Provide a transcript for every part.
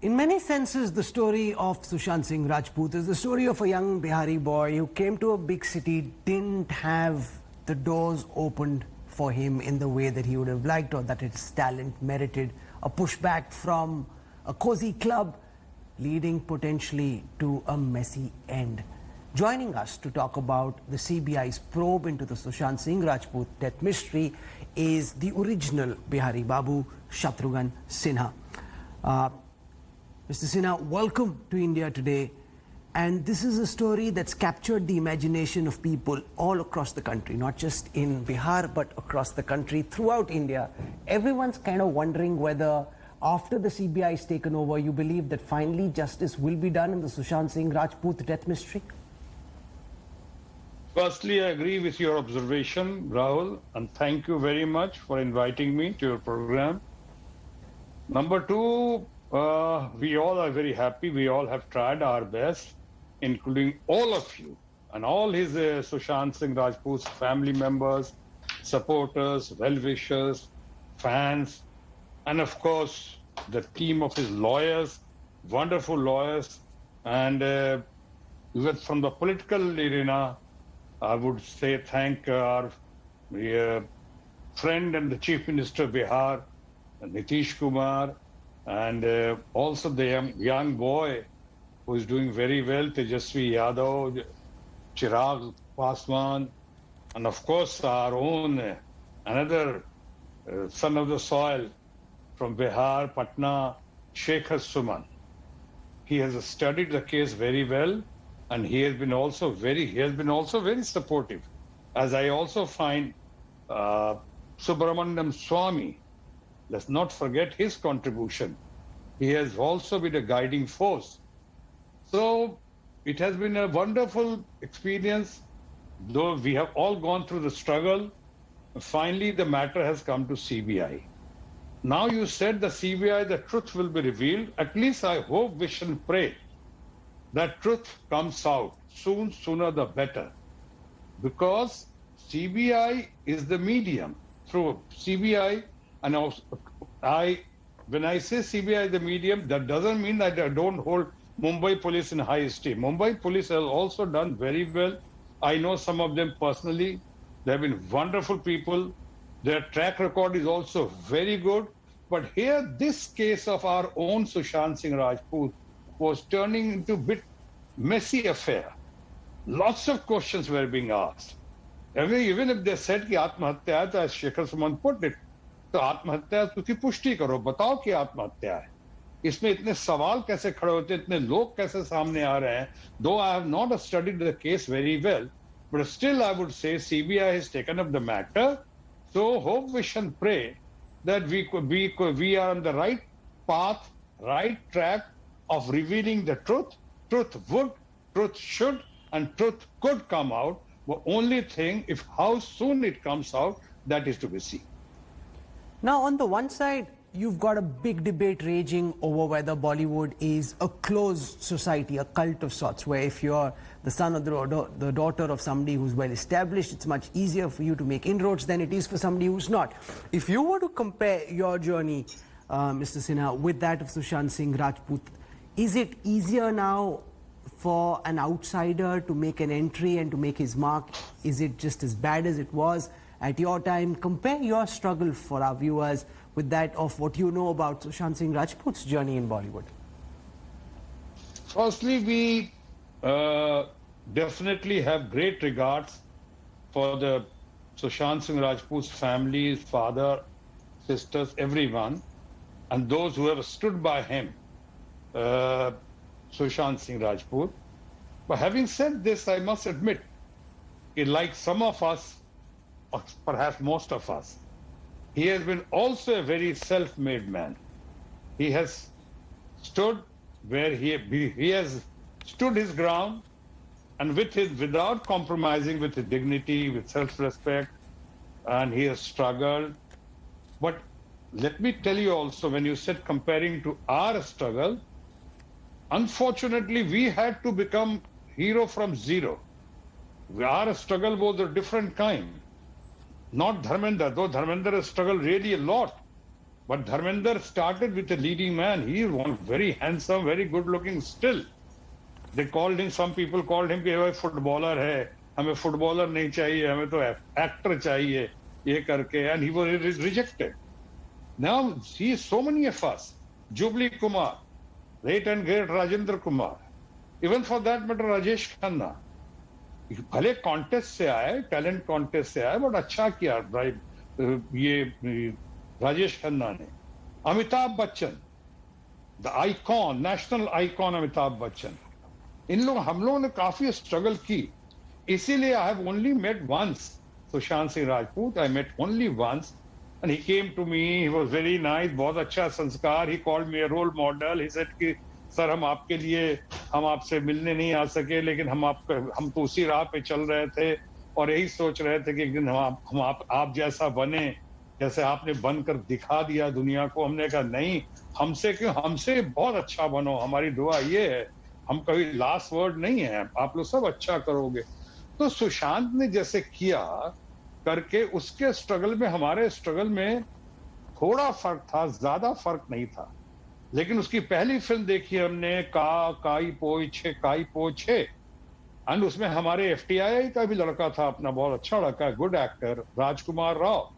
In many senses, the story of Sushant Singh Rajput is the story of a young Bihari boy who came to a big city, didn't have the doors opened for him in the way that he would have liked, or that his talent merited a pushback from a cozy club, leading potentially to a messy end. Joining us to talk about the CBI's probe into the Sushant Singh Rajput death mystery is the original Bihari Babu, Shatrughan Sinha. Mr. Sinha, welcome to India today. And this is a story that's captured the imagination of people all across the country, not just in Bihar, but across the country, throughout India. Everyone's kind of wondering whether, after the CBI is taken over, you believe that finally justice will be done in the Sushant Singh Rajput death mystery? Firstly, I agree with your observation, Rahul, and thank you very much for inviting me to your program. Number two, we all are very happy. We all have tried our best, including all of you and all his Sushant Singh Rajput's family members, supporters, well-wishers, fans, and of course, the team of his lawyers, wonderful lawyers. And from the political arena, I would say thank our friend and the Chief Minister of Bihar, Nitish Kumar, and also the young boy who is doing very well, Tejasvi Yadav, Chirag Paswan, and of course our own, another son of the soil from Bihar, Patna, Shekhar Suman. He has studied the case very well, and he has been also very supportive. As I also find Subramaniam Swamy, let's not forget his contribution. He has also been a guiding force. So it has been a wonderful experience, though we have all gone through the struggle. Finally, the matter has come to CBI. Now you said the CBI, the truth will be revealed. At least I hope, wish and pray that truth comes out soon, sooner the better. Because CBI is the medium. Through CBI, and also, when I say CBI is the medium, that doesn't mean that I don't hold Mumbai police in high esteem. Mumbai police have also done very well. I know some of them personally. They have been wonderful people. Their track record is also very good. But here, this case of our own Sushant Singh Rajput was turning into a bit messy affair. Lots of questions were being asked. Even if they said कि आत्महत्या है, तो as Shekhar Suman put it, तो आत्महत्या उसकी पुष्टि करो, बताओ कि आत्महत्या है. इसमें इतने सवाल कैसे खड़े होते हैं, इतने लोग कैसे सामने आ रहे हैं? Though I have not studied the case very well, but still I would say CBI has taken up the matter. So hope, wish and pray that we are on the right path, right track of revealing the truth. Truth would, truth should, and truth could come out. The only thing, if how soon it comes out, that is to be seen. Now, on the one side, you've got a big debate raging over whether Bollywood is a closed society, a cult of sorts, where if you're the son or the daughter of somebody who's well established, it's much easier for you to make inroads than it is for somebody who's not. If you were to compare your journey, Mr. Sinha, with that of Sushant Singh Rajput, is it easier now for an outsider to make an entry and to make his mark? Is it just as bad as it was at your time? Compare your struggle for our viewers with that of what you know about Sushant Singh Rajput's journey in Bollywood. Firstly, we definitely have great regards for the Sushant Singh Rajput's family, his father, sisters, everyone, and those who have stood by him, Sushant Singh Rajput. But having said this, I must admit, like some of us, or perhaps most of us, he has been also a very self-made man. He has stood where he has stood his ground, and without compromising with his dignity, with self-respect, and he has struggled. But let me tell you also, when you said comparing to our struggle, unfortunately, we had to become hero from zero. Our struggle was a different kind. Not Dharmender, though Dharmender has struggled really a lot. But Dharmender started with a leading man. He was very handsome, very good looking still. They called him, some people called him कि भाई footballer है, हमें footballer नहीं चाहिए, हमें तो actor चाहिए, ये करके, and he was rejected. Now see so many of us, Jubilee Kumar, late and great Rajendra Kumar, even for that matter Rajesh Khanna, भले कॉन्टेस्ट से आए, टैलेंट कॉन्टेस्ट से आए, बट अच्छा किया भाई ये राजेश खन्ना ने. Amitabh Bachchan, the icon, national icon Amitabh Bachchan, हम लोगों ने काफी स्ट्रगल की. इसीलिए I have only met once Sushant Singh Rajput. I met only once and he came to me. He was very nice, बहुत अच्छा संस्कार. He called me a role model. He said कि सर हम आपके लिए, हम आपसे मिलने नहीं आ सके, लेकिन हम तो उसी राह पे चल रहे थे और यही सोच रहे थे कि एक दिन हम आप जैसा बने, जैसे आपने बनकर दिखा दिया दुनिया को. हमने कहा नहीं, हमसे क्यों, हमसे बहुत अच्छा बनो, हमारी दुआ ये है. हम कभी लास्ट वर्ड नहीं है, आप लोग सब अच्छा करोगे. तो सुशांत ने जैसे किया करके, उसके स्ट्रगल में, हमारे स्ट्रगल में थोड़ा फर्क था, ज्यादा फर्क नहीं था. लेकिन उसकी पहली फिल्म देखी हमने, काई पोई छे, एंड उसमें हमारे एफटीआई का भी लड़का था अपना, बहुत अच्छा लड़का, गुड एक्टर, राजकुमार राव.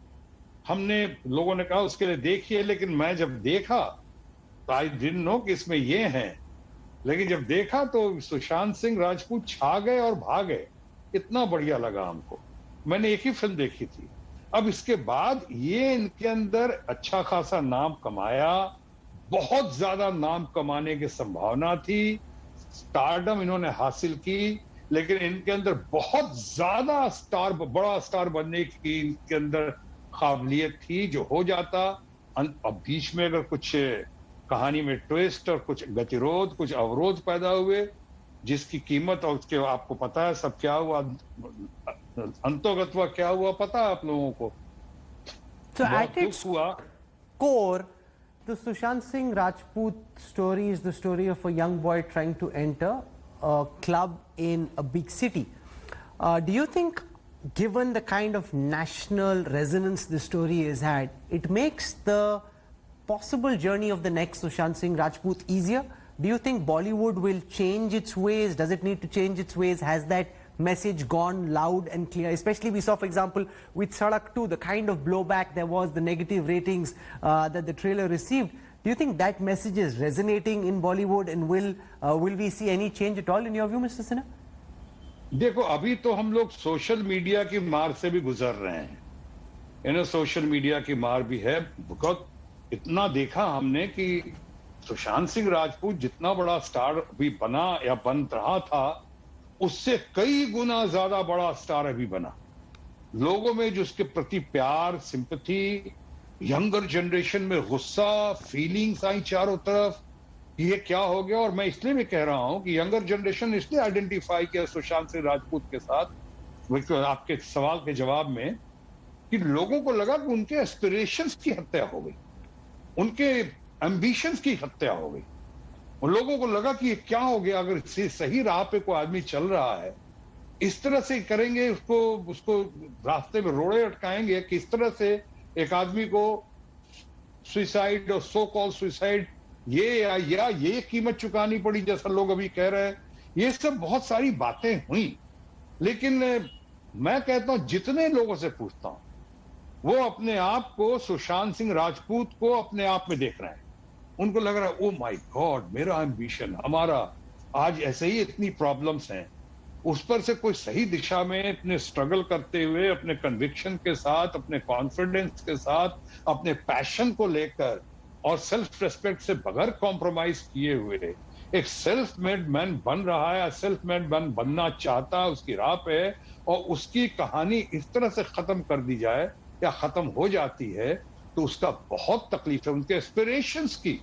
हमने लोगों ने कहा उसके लिए देखिए, लेकिन मैं जब देखा तो आई डिडंट नो कि इसमें ये हैं. लेकिन जब देखा तो सुशांत सिंह राजपूत छा गए और भाग गए. इतना बढ़िया लगा हमको. मैंने एक ही फिल्म देखी थी. अब इसके बाद ये इनके अंदर अच्छा खासा नाम कमाया, बहुत ज्यादा नाम कमाने की संभावना थी, स्टारडम इन्होंने हासिल की, लेकिन इनके अंदर बहुत ज्यादा स्टार, बड़ा स्टार बनने की इनके अंदर काबिलियत थी. जो हो जाता, अब बीच में अगर कुछ कहानी में ट्विस्ट और कुछ गतिरोध, कुछ अवरोध पैदा हुए, जिसकी कीमत, और उसके आपको पता है सब क्या हुआ, अंतोगत्वा क्या हुआ पता है आप लोगों को. So at its core, the Sushant Singh Rajput story is the story of a young boy trying to enter a club in a big city. Do you think, given the kind of national resonance the story has had, it makes the possible journey of the next Sushant Singh Rajput easier? Do you think Bollywood will change its ways? Does it need to change its ways? Has that message gone loud and clear? Especially we saw, for example, with Sadak 2, the kind of blowback there was, the negative ratings that the trailer received. Do you think that message is resonating in Bollywood, and will we see any change at all in your view, Mr. Sinha? देखो, अभी तो हम लोग social media की मार से भी गुजर रहे हैं. इन्हें सोशल मीडिया की मार भी है. बहुत इतना देखा हमने कि सुशांत सिंह राजपूत जितना बड़ा स्टार अभी बना या बन रहा था, उससे कई गुना ज्यादा बड़ा स्टार अभी बना. लोगों में जो उसके प्रति प्यार, सिंपैथी, यंगर जनरेशन में गुस्सा, फीलिंग्स आई चारों तरफ. ये क्या हो गया? और मैं इसलिए भी कह रहा हूं कि यंगर जनरेशन इसलिए आइडेंटिफाई किया सुशांत सिंह राजपूत के साथ, आपके सवाल के जवाब में, कि लोगों को लगा कि उनके एस्पिरेशंस की हत्या हो गई, उनके एम्बिशंस की हत्या हो गई. उन लोगों को लगा कि ये क्या हो गया, अगर सही राह पे कोई आदमी चल रहा है, इस तरह से करेंगे, उसको रास्ते में रोड़े अटकाएंगे, किस तरह से एक आदमी को सुसाइड और सो कॉल सुसाइड ये कीमत चुकानी पड़ी, जैसा लोग अभी कह रहे हैं. ये सब बहुत सारी बातें हुई. लेकिन मैं कहता हूं, जितने लोगों से पूछता हूं, वो अपने आप को, सुशांत सिंह राजपूत को अपने आप में देख रहे हैं. उनको लग रहा है, ओ माय गॉड, मेरा एम्बिशन, हमारा आज ऐसे ही इतनी प्रॉब्लम्स हैं, उस पर से कोई सही दिशा में अपने स्ट्रगल करते हुए, अपने कन्विक्शन के साथ, अपने कॉन्फिडेंस के साथ, अपने पैशन को लेकर और सेल्फ रेस्पेक्ट से बगैर कॉम्प्रोमाइज किए हुए एक सेल्फ मेड मैन बन रहा है, सेल्फ मेड मैन बनना चाहता है, उसकी राह पे है, और उसकी कहानी इस तरह से खत्म कर दी जाए या खत्म हो जाती है, तो उसका बहुत तकलीफ है. उनके एस्पिरेशंस की,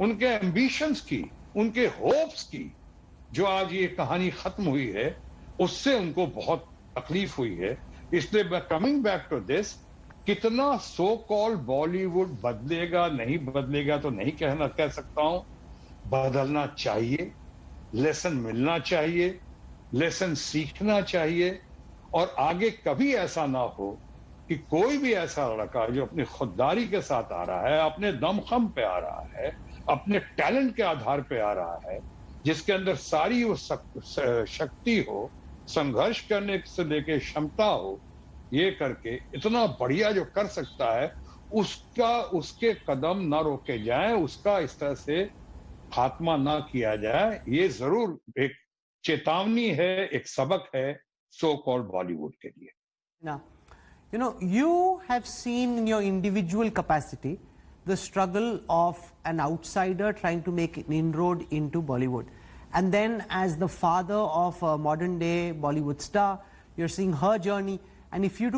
उनके एम्बिशंस की, उनके होप्स की, जो आज ये कहानी खत्म हुई है, उससे उनको बहुत तकलीफ हुई है. इसलिए कमिंग बैक टू दिस, कितना सो कॉल्ड बॉलीवुड बदलेगा नहीं बदलेगा तो नहीं कह सकता हूं. बदलना चाहिए, लेसन मिलना चाहिए, लेसन सीखना चाहिए, और आगे कभी ऐसा ना हो कि कोई भी ऐसा लड़का जो अपनी खुददारी के साथ आ रहा है, अपने दमखम पे आ रहा है, अपने टैलेंट के आधार पे आ रहा है, जिसके अंदर सारी वो शक्ति हो, संघर्ष करने से लेके क्षमता हो, ये करके इतना बढ़िया जो कर सकता है, उसके कदम ना रोके जाएं, उसका इस तरह से खात्मा ना किया जाए। ये जरूर एक चेतावनी है, एक सबक है सो कॉल्ड बॉलीवुड के लिए। Now, you have seen in your individual capacity the struggle of an outsider trying to make an inroad into Bollywood. And then as the father of a modern day Bollywood star, you're seeing her journey. And if you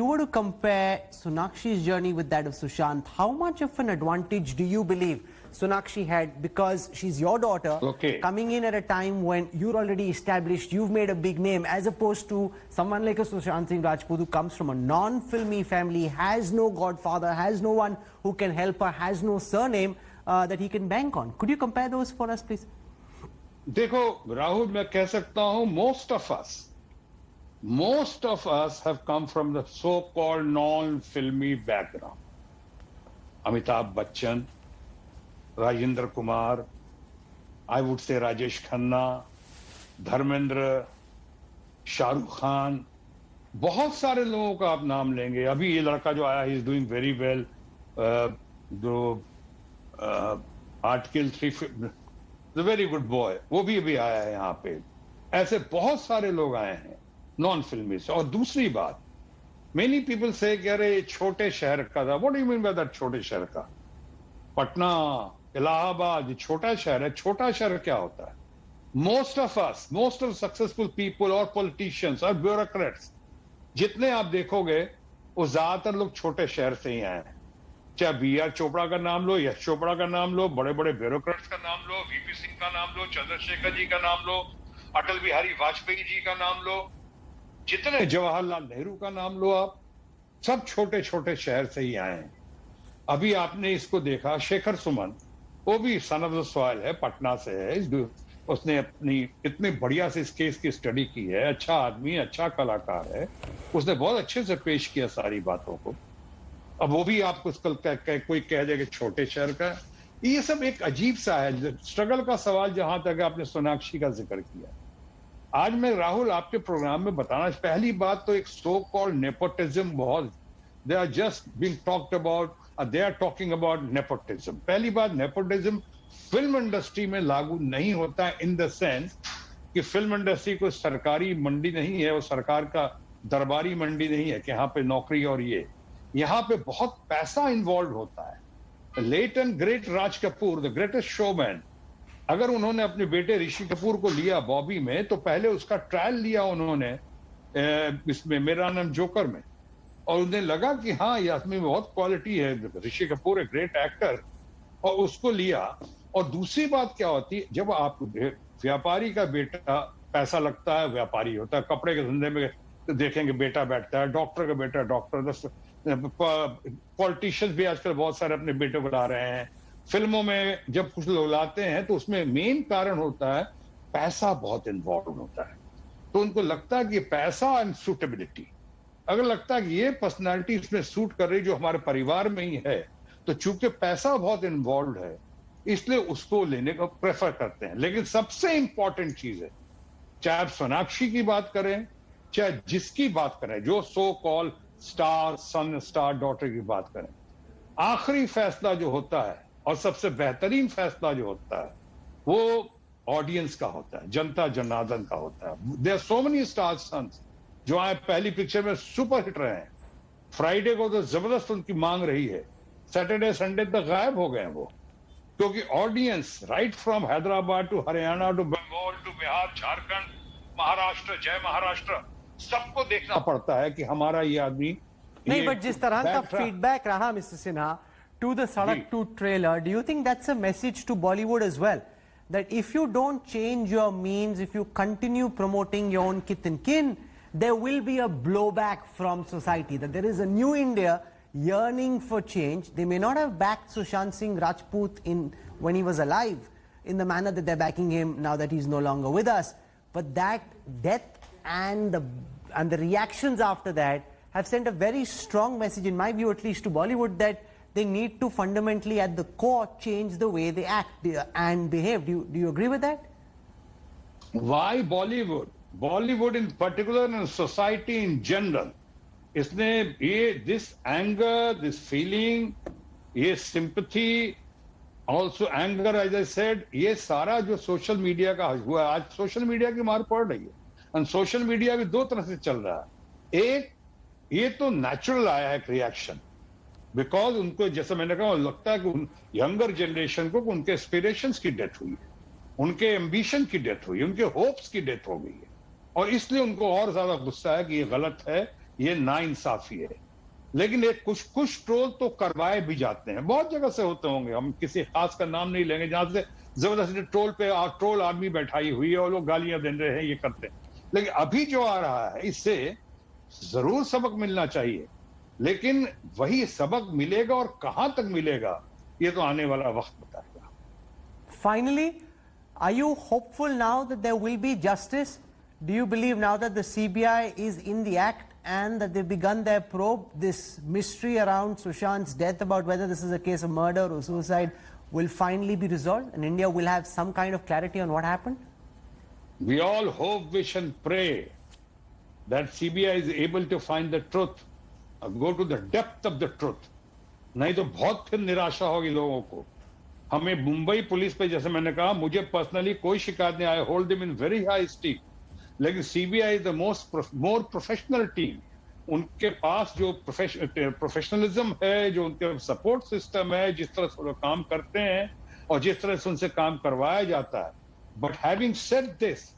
were to compare Sonakshi's journey with that of Sushant, how much of an advantage do you believe Sonakshi had, because she's your daughter, coming in at a time when you're already established, you've made a big name, as opposed to someone like a Sushant Singh Rajput who comes from a non-filmy family, has no godfather, has no one who can help her, has no surname that he can bank on. Could you compare those for us, please? देखो राहुल, मैं कह सकता हूं most of us have come from the so-called non-filmy background. Amitabh Bachchan, Rajendra Kumar, I would say Rajesh Khanna, Dharmendra, Shahrukh Khan, बहुत सारे लोगों का आप नाम लेंगे। अभी ये लड़का जो आया, he is doing very well, जो आर्टिकल 3, वेरी गुड बॉय, वो भी अभी आया है यहाँ पे। ऐसे बहुत सारे लोग आए हैं नॉन फिल्मी से। और दूसरी बात, मेनी पीपल से कि अरे छोटे शहर का था। What do you mean by that छोटे शहर का? पटना, इलाहाबाद छोटा शहर है। छोटा शहर क्या होता है? most of successful people or politicians or bureaucrats, जितने आप देखोगे वो ज्यादातर लोग छोटे शहर से ही आए हैं। चाहे बी.आर. चोपड़ा का नाम लो, यश चोपड़ा का नाम लो, बड़े बड़े ब्यूरोक्रेट्स का नाम लो, वीपी सिंह का नाम लो, चंद्रशेखर जी का नाम लो, अटल बिहारी वाजपेयी जी का नाम लो, जितने, जवाहरलाल नेहरू का नाम लो, आप सब छोटे छोटे शहर से ही आए हैं। अभी आपने इसको देखा, शेखर सुमन, वो भी सन ऑफ द सॉइल है, पटना से है। उसने अपनी इतनी बढ़िया से इस केस की स्टडी की है। अच्छा आदमी, अच्छा कलाकार है, उसने बहुत अच्छे से पेश किया सारी बातों को। अब वो भी आपको कोई कह दे कि छोटे शहर का, ये सब एक अजीब सा है। स्ट्रगल का सवाल जहां तक आपने सोनाक्षी का जिक्र किया, आज मैं राहुल आपके प्रोग्राम में बताना, पहली बात तो एक सो कॉल्ड नेपोटिज्म, बहुत they are just being talked about, they are talking about nepotism. पहली बात, नेपोटिज्म फिल्म इंडस्ट्री में लागू नहीं होता है, इन द सेंस कि फिल्म इंडस्ट्री कोई सरकारी मंडी नहीं है, वो सरकार का दरबारी मंडी नहीं है कि यहाँ पे नौकरी और ये, यहाँ पे बहुत पैसा इन्वॉल्व होता है। Late and great Raj Kapoor, the greatest showman, अगर उन्होंने अपने बेटे ऋषि कपूर को लिया बॉबी में, तो पहले उसका ट्रायल लिया उन्होंने इसमें मेरा नाम जोकर में, और उन्हें लगा कि हाँ ये आदमी में बहुत क्वालिटी है, Rishi Kapoor a great actor, और उसको लिया। और दूसरी बात क्या होती है, जब आप व्यापारी का बेटा, पैसा लगता है, व्यापारी होता है, कपड़े के धंधे में देखेंगे बेटा बैठता है, डॉक्टर का बेटा डॉक्टर, पॉलिटिशियंस भी आजकल बहुत सारे अपने बेटे बुला रहे हैं। फिल्मों में जब कुछ लोग लाते हैं तो उसमें मेन कारण होता है पैसा बहुत इन्वॉल्व होता है। तो उनको लगता है कि पैसा एंड सूटेबिलिटी, अगर लगता है कि ये पर्सनालिटी इसमें सूट कर रही जो हमारे परिवार में ही है, तो चूंकि पैसा बहुत इन्वॉल्व है इसलिए उसको लेने को प्रेफर करते हैं। लेकिन सबसे इंपॉर्टेंट चीज है, चाहे आप सोनाक्षी की बात करें, चाहे जिसकी बात करें, जो सो कॉल स्टार सन, स्टार डॉटर की बात करें, आखिरी फैसला जो होता है और सबसे बेहतरीन फैसला जो होता है वो ऑडियंस का होता है, जनता जनार्दन का होता है। There so many star sons जो आए पहली पिक्चर में सुपर हिट रहे हैं, फ्राइडे को तो जबरदस्त उनकी मांग रही है, सैटरडे संडे तक गायब हो गए वो, क्योंकि audience right from Hyderabad to Haryana to Bengal to Bihar, Jharkhand, Maharashtra, जय महाराष्ट्र, सबको देखना पड़ता है कि हमारा ये आदमी नहीं। बट जिस तरह का फीडबैक रहा mister Sinha to the Sadak to trailer, do you think that's a message to Bollywood as well, that if you don't change your means, if you continue promoting your own kith and kin, there will be a blowback from society, that there is a new India yearning for change. They may not have backed Sushant Singh Rajput when he was alive in the manner that they're backing him now that he's no longer with us, but that death and the reactions after that have sent a very strong message, in my view at least, to Bollywood that they need to fundamentally at the core change the way they act and behave. Do you agree with that? Why Bollywood? Bollywood in particular and society in general. इसने ये this anger, this feeling, ये sympathy, also anger as I said, ये सारा जो social media का हुआ, आज social media की मार पड़ रही है. और सोशल मीडिया भी दो तरह से चल रहा है. एक, ये तो नेचुरल आया है रिएक्शन, बिकॉज उनको जैसे मैंने कहा लगता है कि यंगर जनरेशन को उनके एस्पिरेशंस की डेथ हुई है, उनके एम्बिशन की डेथ हुई है, उनके होप्स की डेथ हो गई है, और इसलिए उनको और ज्यादा गुस्सा है कि ये गलत है, ये नाइंसाफी है. लेकिन एक कुछ ट्रोल तो करवाए भी जाते हैं, बहुत जगह से होते होंगे, हम किसी खास का नाम नहीं लेंगे, जहां से जबरदस्ती ट्रोल आर्मी बैठाई हुई है और लोग गालियां दे रहे हैं, ये करते हैं. लेकिन अभी जो आ रहा है इससे जरूर सबक मिलना चाहिए, लेकिन वही सबक मिलेगा और कहां तक मिलेगा ये तो आने वाला वक्त बताएगा. Finally, are you hopeful now that there will be justice? Do you believe now that the CBI is in the act and that they've begun their probe, this mystery around Sushant's death about whether this is a case of murder or suicide will finally be resolved and India will have some kind of clarity on what happened? We all hope, wish and pray that CBI is able to find the truth, go to the depth of the truth. नहीं तो बहुत फिर निराशा होगी लोगों को. हमें Mumbai police पे, जैसे मैंने कहा, मुझे पर्सनली कोई शिकायत नहीं, I hold them in very high esteem. लेकिन CBI is the more professional team. उनके पास जो प्रोफेशनलिज्म है, जो उनके सपोर्ट सिस्टम है, जिस तरह से वो काम करते हैं और जिस तरह से उनसे काम करवाया जाता है. But having said this,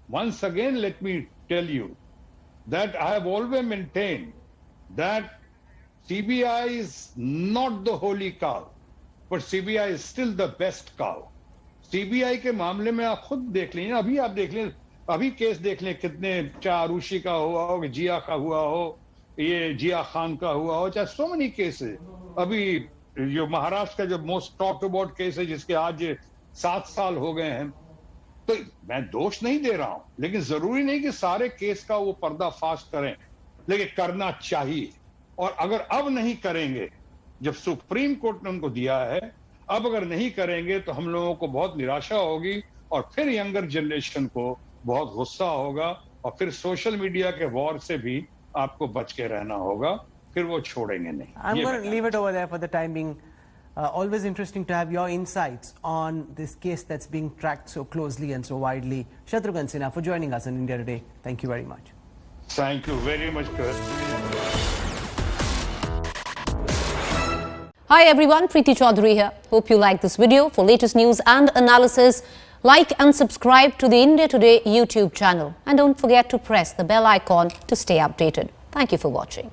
once again let me tell you that I have always maintained that CBI is not the holy cow, but CBI is still the best cow. CBI के मामले में आप खुद देख लीजिए, अभी आप देख लें, अभी केस देख लें, कितने, चाहे आरुषि का हुआ हो, जिया का हुआ हो, ये जिया खान का हुआ हो, चाहे सो मेनी केसेस. अभी जो महाराष्ट्र का जो मोस्ट टॉक्ड अबाउट केस है, जिसके आज 7 साल हो गए हैं, तो मैं दोष नहीं दे रहा हूं, लेकिन जरूरी नहीं कि सारे केस का वो पर्दाफाश करें, लेकिन करना चाहिए. और अगर अब नहीं करेंगे, जब सुप्रीम कोर्ट ने उनको दिया है, अब अगर नहीं करेंगे तो हम लोगों को बहुत निराशा होगी और फिर यंगर जनरेशन को बहुत गुस्सा होगा और फिर सोशल मीडिया के वॉर से भी आपको बच के रहना होगा, फिर वो छोड़ेंगे नहीं. I'm going to leave it over there for the time being. Always interesting to have your insights on this case that's being tracked so closely and so widely. Shatrughan Sinha for joining us on India Today. Thank you very much. Thank you very much, Chris. Hi everyone, Preeti Chaudhary here. Hope you like this video. For latest news and analysis, like and subscribe to the India Today YouTube channel. And don't forget to press the bell icon to stay updated. Thank you for watching.